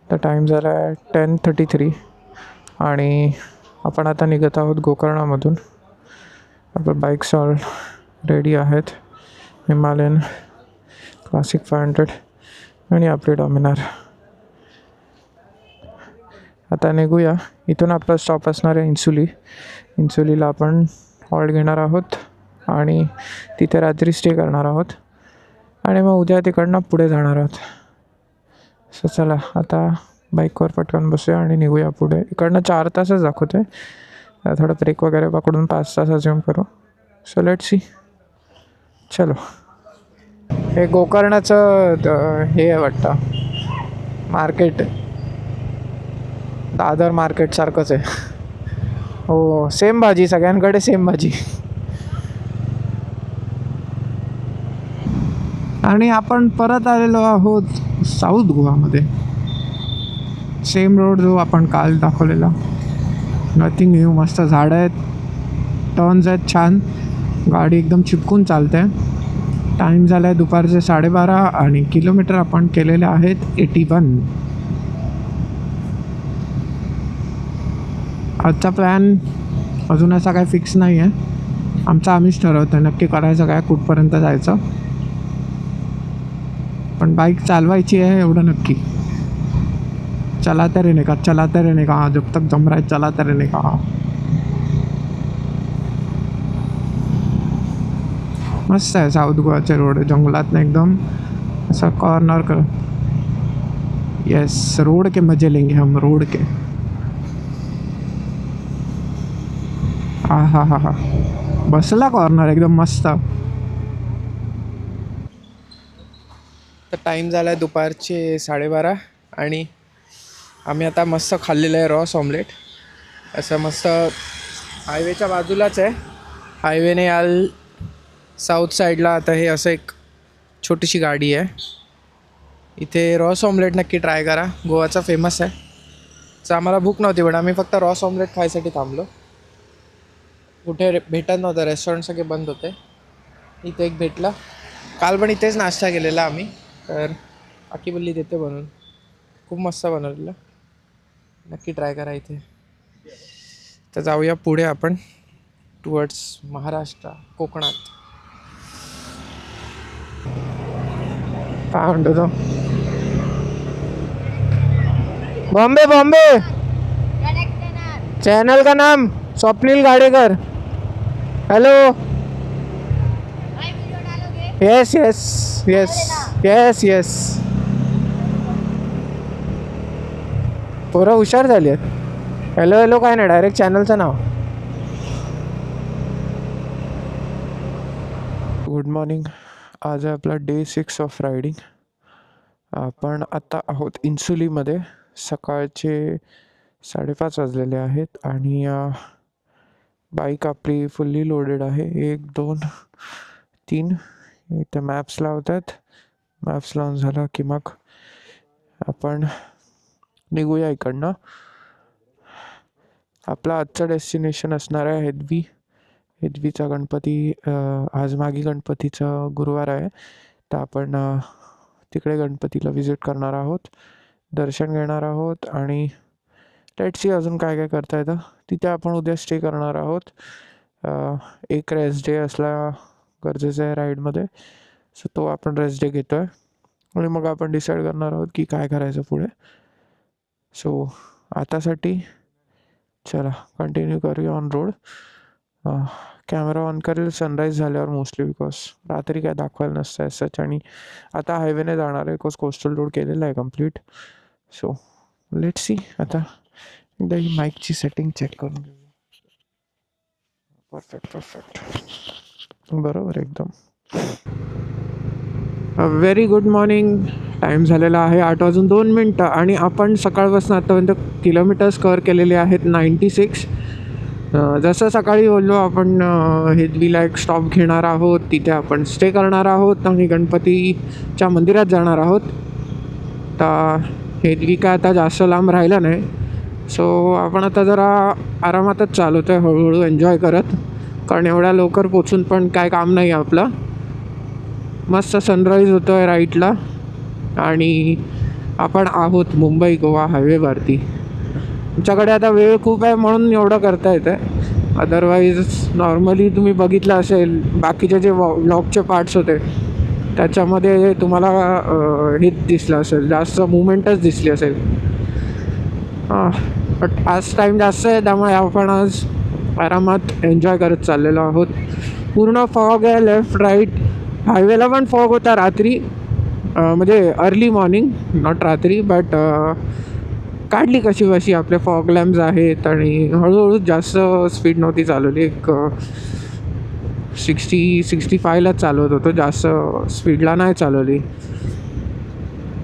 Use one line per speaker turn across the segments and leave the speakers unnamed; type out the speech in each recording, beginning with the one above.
तर टाईम झाला आहे 10:33 आणि आपण आता निघत आहोत गोकर्णामधून. आपलं बाईक्स ऑल रेडी आहेत, हिमालयन, क्लासिक 500 आणि आपले डॉमिनार. आता निघूया. इथून आपला स्टॉप असणार आहे इंसुलीला आपण हॉल्ट घेणार आहोत आणि तिथे रात्री स्टे करणार आहोत आणि मग उद्या तिकडनं पुढे जाणार आहोत. सो चला आता बाईकवर पटकन बसूया आणि निघूया पुढे. इकडनं 4 तासच दाखवते, थोडं ब्रेक वगैरे पकडून 5 तास अज्यूम करू. So let see. चलो. हे गोकर्णाचं हे आहे वाटतं मार्केट, दादर मार्केट सारखंच आहे. हो, सेम भाजी, सगळ्यांकडे सेम भाजी. आणि आपण परत आलेलो आहोत साऊथ गोवामध्ये. सेम रोड जो आपण काल दाखवलेला, नथिंग न्यू. मस्त झाडं आहेत, टर्न्स आहेत छान, गाडी एकदम चिपकून चालते. टाईम झाला आहे दुपारचे 12:30 आणि किलोमीटर आपण केलेले आहेत 81. आजचा प्लॅन अजून असा काय फिक्स नाही आहे. आम्हीच ठरवतो नक्की करायचं काय, कुठपर्यंत जायचं. पण बाईक चालवायची आहे एवढं नक्की. चलाते रहने का जब तक जम रहा है, चलाते रहने का. मस्त आहे साऊथ गोवाचे रोड, जंगलात एकदम असं कॉर्नर कर. यस, रोड के मजे लेंगे हम, रोड के. हा बसला कॉर्नर एकदम मस्त. तर टाईम झाला आहे दुपारचे 12:30 आणि आम्ही आता मस्त खाल्लेलं आहे रॉस ऑमलेट. असं मस्त हायवेच्या बाजूलाच आहे, हायवेने याल साऊथ साईडला. आता हे असं एक छोटीशी गाडी आहे, इथे रॉस ऑमलेट नक्की ट्राय करा, गोवाचा फेमस आहे. तर आम्हाला भूक नव्हती पण आम्ही फक्त रॉस ऑमलेट खायसाठी थांबलो. कुठे भेटत नव्हतं, रेस्टॉरंट सगळे बंद होते. इथे एक भेटला, काल पण इथेच नाश्ता केलेला आम्ही. तर आकी बोलली देते बनवून, खूप मस्त बनवलेलं, नक्की ट्राय करा इथे. तर जाऊया पुढे आपण टुवर्ड्स महाराष्ट्र, कोकणात. काय म्हणतो तो? बॉम्बे चैनल का नाम स्वप्नील गाडेकर. हेलो. यस. पोरं हुशार झाली आहेत. हॅलो काय नाही, डायरेक्ट चॅनलचं नाव. Good morning. आज आहे आपला डे 6 ऑफ रायडिंग. आपण आता आहोत इन्सुलीमध्ये. सकाळचे 5:30 वाजलेले आहेत आणि बाईक आपली फुल्ली लोडेड आहे. 1 2 3 इथे मॅप्स लावतात. मॅप्स लावून झालं की मग आपण निघूया इकडनं. आपला आजचं डेस्टिनेशन असणार आहे हेदवीचा गणपती. आज मागी गणपतीचा गुरुवार आहे, तर आपण तिकडे गणपतीला व्हिजिट करणार आहोत, दर्शन घेणार आहोत आणि लेट्स सी अजून काय काय करता येतं. तिथे आपण उद्या स्टे करणार आहोत. एक रेस्ट डे असला गरजेचं आहे राईडमध्ये, सो तो आपण रेस्ट डे घेतो आहे आणि मग आपण डिसाईड करणार आहोत की काय करायचं पुढे. सो आतासाठी चला कंटिन्यू करूया ऑन रोड. कॅमेरा ऑन करेल सनराईज झाल्यावर मोस्टली, बिकॉज रात्री काय दाखवायला नसतं आहे सच. आणि आता हायवेने जाणार आहे, बिकॉज कोस्टल रोड केलेला आहे कम्प्लीट. So let's see. आता एकदा ही माईकची सेटिंग चेक करून घेऊया. परफेक्ट बरोबर एकदम. Very good morning. टाईम झालेला आहे 8:02 आणि आपण सकाळपासून आतापर्यंत किलोमीटर्स कवर केलेले आहेत 96. जसं सकाळी बोललो आपण हेदवीला एक स्टॉप घेणार आहोत, तिथे आपण स्टे करणार आहोत आणि गणपतीच्या मंदिरात जाणार आहोत. तर हेदवी काय आता जास्त लांब राहिला नाही, सो आपण आता जरा आरामातच चालवतो आहे, हळूहळू एन्जॉय करत. कारण एवढ्या लवकर पोचून पण काय काम नाही आहे आपलं. मस्त सनराईज होतो आहे राईटला आणि आपण आहोत मुंबई गोवा हायवेवरती. तुमच्याकडे आता वेळ खूप आहे म्हणून एवढं करता येतं आहे. अदरवाईज नॉर्मली तुम्ही बघितलं असेल बाकीचे जे व्लॉगचे पार्ट्स होते त्याच्यामध्ये तुम्हाला हेच दिसलं असेल, जास्त मुवमेंटच दिसली असेल. बट आज टाईम जास्त आहे त्यामुळे आपण आज आरामात एन्जॉय करत चाललेलो आहोत. पूर्ण फॉग आहे, लेफ्ट राईट. हायवेला पण फॉग होता रात्री, म्हणजे अर्ली मॉर्निंग, नॉट रात्री. बट काढली कशी बशी आपले फॉग लॅम्प्स आहेत आणि हळूहळू जास्त स्पीड नव्हती चालवली. एक 60-65ला चालवत होतो, जास्त स्पीडला नाही चालवली.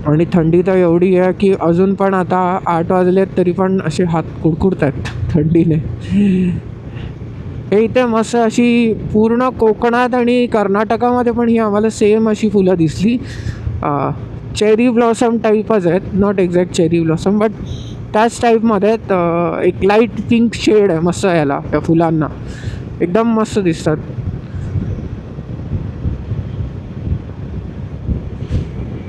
आणि थंडी तर एवढी आहे की अजून पण आता 8 वाजलेत तरी पण असे हात कुडकुडत आहेत थंडीने. हे इथे मस्त अशी पूर्ण कोकणात आणि कर्नाटकामध्ये पण ही आम्हाला सेम अशी फुलं दिसली. चेरी ब्लॉसम टाईपच आहेत, not exact cherry blossom but त्याच टाईपमध्ये आहेत. एक लाईट पिंक शेड आहे मस्त याला, त्या फुलांना एकदम मस्त दिसतात.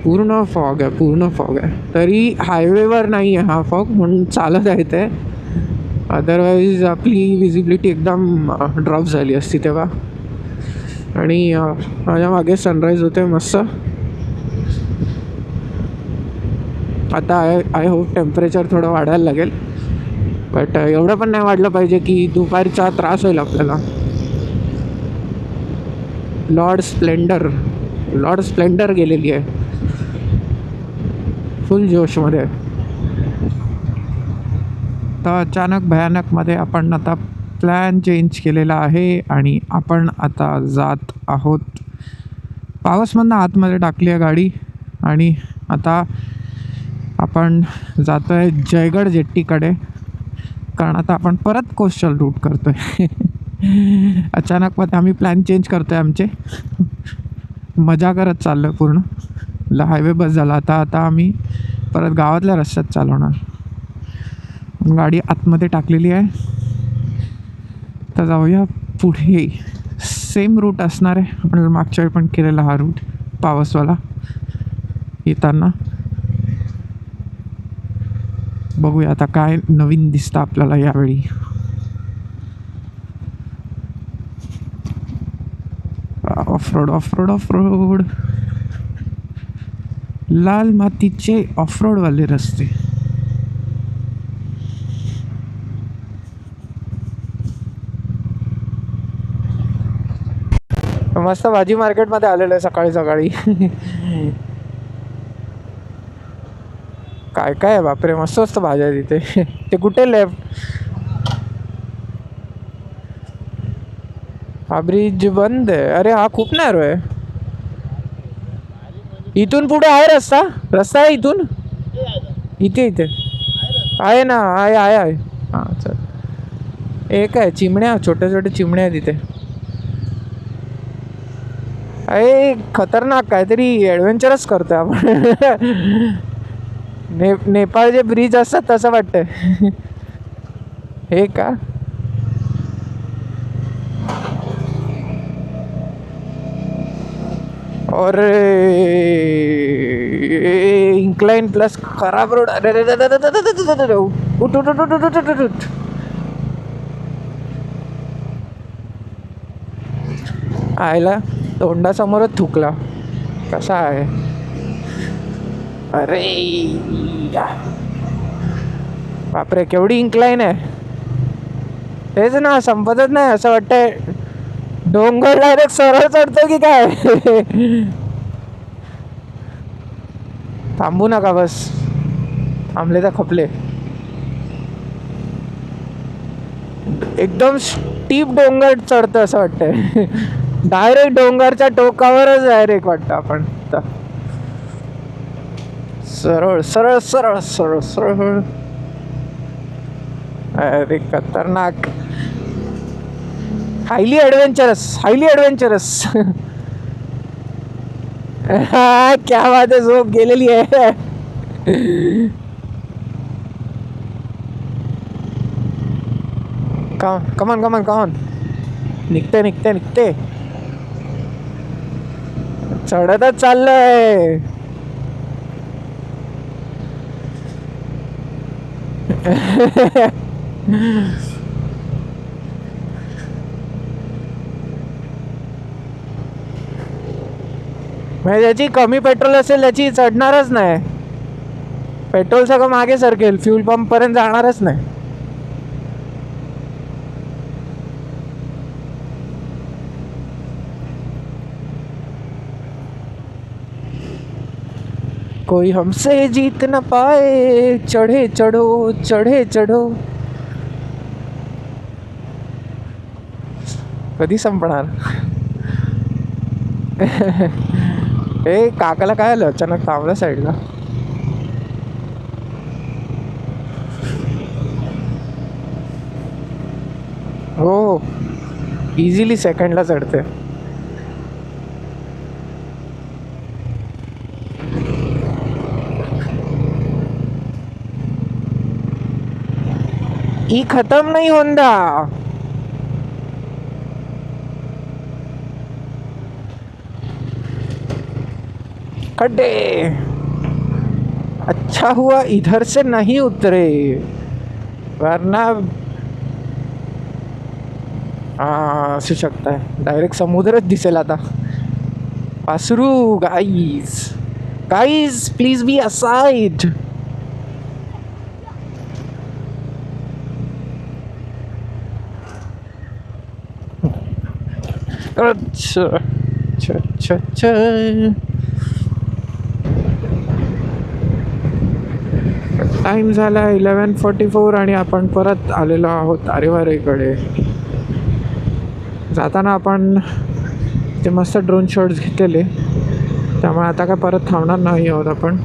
पूर्ण फॉग आहे, पूर्ण फॉग आहे. तरी हायवेवर नाही आहे हा फॉग म्हणून चालत आहे ते. अदरवाईज आपली विजिबिलिटी एकदम ड्रॉप झाली असती तेव्हा. आणि माझ्या मागे सनराईज होते मस्त. आता आय होप टेम्परेचर थोडं वाढायला लागेल, बट एवढं पण नाही वाढलं पाहिजे की दुपारचा त्रास होईल आपल्याला. लॉर्ड स्प्लेंडर गेलेली आहे फुल जोशमध्ये. तर अचानक भयानकमध्ये आपण आता प्लॅन चेंज केलेला आहे आणि आपण आता जात आहोत. पावसमधनं आतमध्ये टाकली आहे गाडी आणि आता आपण जातो आहे जयगड जेट्टीकडे, कारण आता आपण परत कोस्टल रूट करतो आहे. अचानकमध्ये आम्ही प्लॅन चेंज करतो आहे आमचे. मजा करत चाललो आहे पूर्ण. हायवे बस झाला आता आम्ही परत गावातल्या रस्त्यात चालवणार. गाडी आतमध्ये टाकलेली आहे, तर जाऊया पुढे. सेम रूट असणार आहे, आपण मागच्या वेळी पण केलेला हा रूट पावसवाला येताना. बघूया आता काय नवीन दिसतं आपल्याला यावेळी. ऑफरोड लाल मातीचे ऑफरोडवाले रस्ते. मस्त भाजी मार्केटमध्ये आलेलं आहे सकाळी सकाळी. काय काय आहे बापरे, मस्त मस्त भाज्या तिथे. ते कुठे लेफ्ट हा ब्रिज बंद आहे. अरे हा खूप नॅरो आहे. इथून पुढे आहे रस्ता आहे इथून. इथे आहे ना, आहे. हां चल. एक आहे चिमण्या, छोट्या छोट्या चिमण्या आहे तिथे. अरे खतरनाक, काहीतरी ॲडव्हेंचरच करतोय आपण. नेपाळ जे ब्रिज असतात तसं वाटतंय. हे का और इंक्लाइन प्लस खराब रोड. अरे उठ. आयला तोंडासमोरच थुकला. कसा आहे. अरे बापरे केवढी इन्क्लाइन आहे. तेच ना, संपतच नाही. असं वाटतंय डोंगर डायरेक्ट सरळ चढतो की काय. थांबू नका, बस थांबले तर खपले. एकदम स्टीप डोंगर चढतं असं वाटतंय. डायरेक्ट डोंगरच्या टोकावरच डायरेक्ट वाटतं आपण. सरळ सरळ सरळ सरळ सरळ. अरे खतरनाक. Highly adventurous. क्या बात आहे, झोप गेलेली आहे. कमान निघते. चढतच चाललंय. म्हणजे ज्याची कमी पेट्रोल असेल त्याची चढणारच नाही. पेट्रोल सगळं मागे सरकेल, फ्यूल पंप पर्यंत जाणारच नाही. कोई हमसे जीत न पाए, चढ़े चढ़ो चढ़े चढ़ो. कधी संपणार? ए काकाला काय आलं अचानक थांबला साईडला? हो, इझिली सेकंडला चढते. ही खत्म नहीं होंदा. खड्डे. अच्छा हुआ इधर से नहीं उतरे, वरना असू शकता है डायरेक्ट समुद्रच दिसेल आता. पासरू guys, guys please be aside. अच्छा अच्छा अच्छा अच्छा. टाइम झाला 11:44 आणि आपण परत आलेलो आहोत आरेवारेकडे. जाताना आपण ते मस्त ड्रोन शॉट्स घेतलेले, त्यामुळे आता काय परत थांबणार नाही आहोत आपण.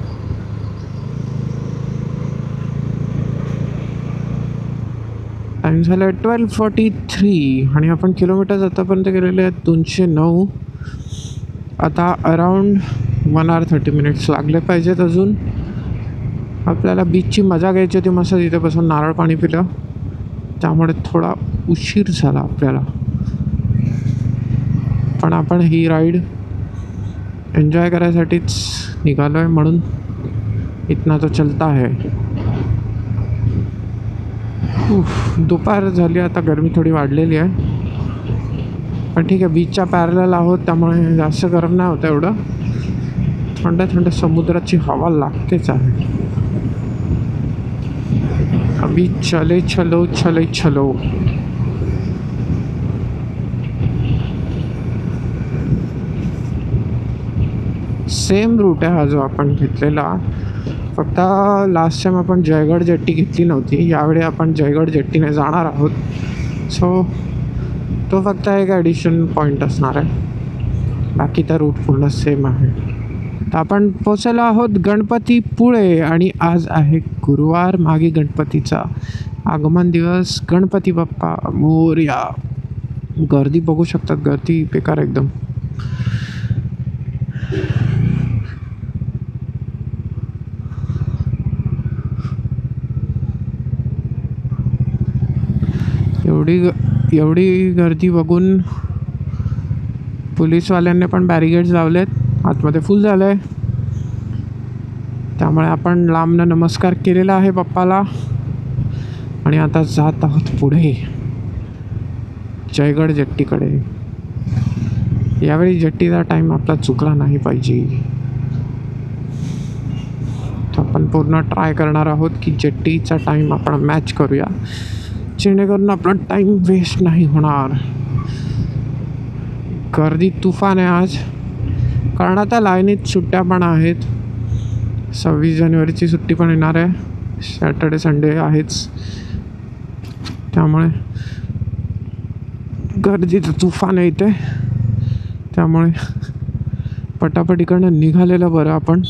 टाइम झाला 12:43 आणि आपण किलोमीटर्स आतापर्यंत गेलेले आहेत 209. आता अराउंड 1 hour 30 minutes लागले पाहिजेत अजून. आपल्याला बीचची मजा घ्यायची होती, मस्त तिथे बसून नारळ पाणी पिलं, त्यामुळे थोडा उशीर झाला आपल्याला. पण आपण ही राईड एन्जॉय करायसाठीच निघालो आहे, म्हणून इतना तो चलता है. दुपार झाली, आता गरमी थोडी वाढलेली आहे, पण ठीक आहे. बीचच्या पॅरलल आहोत त्यामुळे जास्त गरम नाही होतं एवढं. थंड थंड समुद्राची हवा लागतेच आहे. अभी चले चलो चले चलो. सेम रूट आहे हा जो आपण घेतलेला, फक्त लास्ट टाइम आपण जयगड जेट्टी घेतली नव्हती, यावेळी आपण जयगड जेट्टीने जाणार आहोत. सो तो फक्त एक ॲडिशन पॉईंट असणार आहे, बाकी तर रूट पूर्ण सेम आहे. तर आपण पोचलो आहोत गणपतीपुळे आणि आज आहे गुरुवार, मागे गणपतीचा आगमन दिवस. गणपती बाप्पा मोरया. गर्दी बघू शकतात, गर्दी बेकार एकदम. एवढी गर्दी बघून पोलीसवाल्यांनी पण बॅरिगेड्स लावलेत. आतमध्ये फुल झालं आहे, त्यामुळे आपण लांबनं नमस्कार केलेला आहे बाप्पाला आणि आता जात आहोत पुढे जयगड जेट्टीकडे. यावेळी जेट्टीचा टाईम आपला चुकला नाही पाहिजे, तर आपण पूर्ण ट्राय करणार आहोत की जेट्टीचा टाईम आपण मॅच करूया, जेणेकरून आपला टाईम वेस्ट नाही होणार. गर्दी तुफान आहे आज, कारण आता लाईनीत सुट्ट्या पण आहेत. 26 जानेवारीची सुट्टी पण येणार आहे, सॅटर्डे संडे आहेच, त्यामुळे गर्दीचं तुफान आहे इथे. त्यामुळे पटापट इकडनं निघालेलं बरं आपण.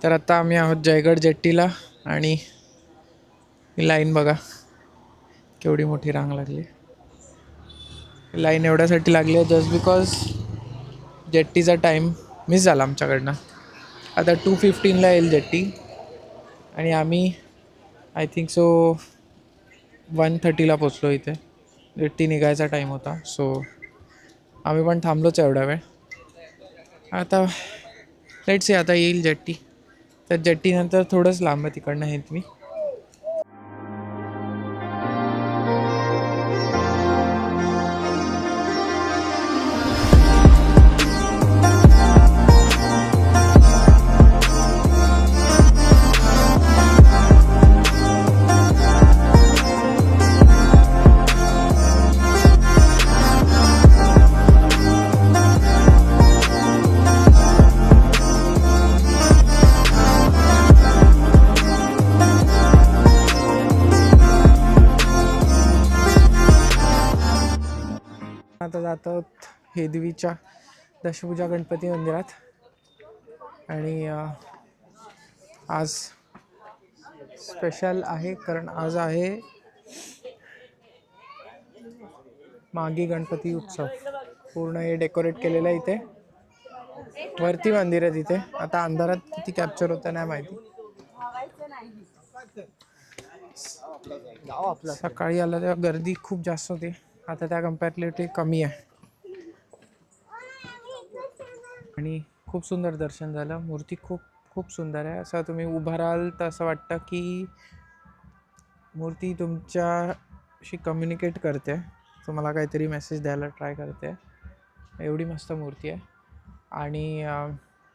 तर आता आम्ही आहोत जयगड जेट्टीला आणि लाईन बघा केवढी मोठी रांग लागली. लाईन एवढ्यासाठी लागली आहे जस्ट बिकॉज जेट्टीचा टाईम मिस झाला आमच्याकडनं. आता 2:15 येईल जेट्टी आणि आम्ही आय थिंक सो 1:30 पोचलो इथे. जेट्टी निघायचा टाईम होता, सो आम्ही पण थांबलोच एवढा वेळ. आता लेट्स सी आता येईल जेट्टी. तर जेट्टीनंतर थोडंच लांब आहे तिकडनं हेदवी. आता जातो हेदवीच्या दशभुजा गणपती मंदिरात. आणि आज स्पेशल आहे कारण आज आहे मागी गणपती उत्सव. पूर्ण हे डेकोरेट केलेलं आहे इथे. वरती मंदिर आहे तिथे. आता अंधारात किती कॅप्चर होतं नाही माहिती. सकाळी आला तेव्हा गर्दी खूप जास्त होती, आता त्या कम्पॅरेटिव्हली कमी आहे. आणि खूप सुंदर दर्शन झालं. मूर्ती खूप खूप सुंदर आहे. असं तुम्ही उभा राहाल तर असं वाटतं की मूर्ती तुमच्याशी कम्युनिकेट करते, तुम्हाला काहीतरी मेसेज द्यायला ट्राय करते. एवढी मस्त मूर्ती आहे. आणि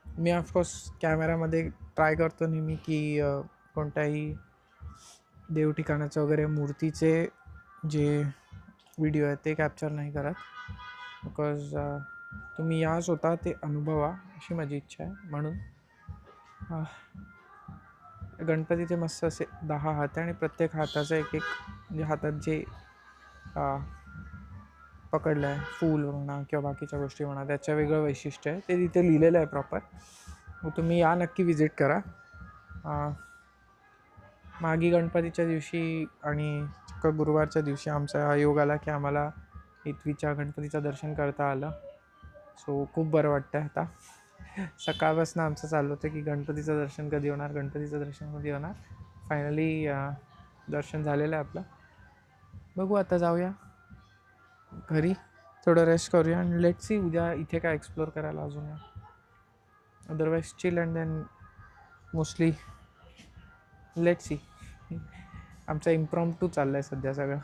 मी ऑफकोर्स कॅमेरामध्ये ट्राय करतो नेहमी की कोणत्याही देव ठिकाणाचं वगैरे मूर्तीचे जे व्हिडिओ आहेत ते कॅप्चर नाही करत, बिकॉज तुम्ही या स्वतः ते अनुभवा अशी माझी इच्छा आहे. म्हणून गणपतीचे मस्त असे 10 हात आहे आणि प्रत्येक हाताचं एक एक म्हणजे हातात जे पकडलं आहे फूल म्हणा किंवा बाकीच्या गोष्टी म्हणा त्याचं वेगळं वैशिष्ट्य आहे, ते तिथे लिहिलेलं आहे प्रॉपर. मग तुम्ही या नक्की विजिट करा. मागी गणपतीच्या दिवशी आणि गुरुवारच्या दिवशी आमचा योग आला की आम्हाला हेदवीच्या गणपतीचं दर्शन करता आलं. सो खूप बरं वाटतं आहे. आता सकाळपासून आमचं चाललं होतं की गणपतीचं दर्शन कधी होणार, गणपतीचं दर्शन कधी होणार. फायनली दर्शन झालेलं आहे आपलं. बघू आता जाऊया घरी, थोडं रेस्ट करूया आणि लेट्स सी उद्या इथे काय एक्सप्लोअर करायला अजून आहे. Otherwise chill and then mostly let's see. आमचा इम्प्रॉम्प्टू चाललं आहे सध्या सगळं.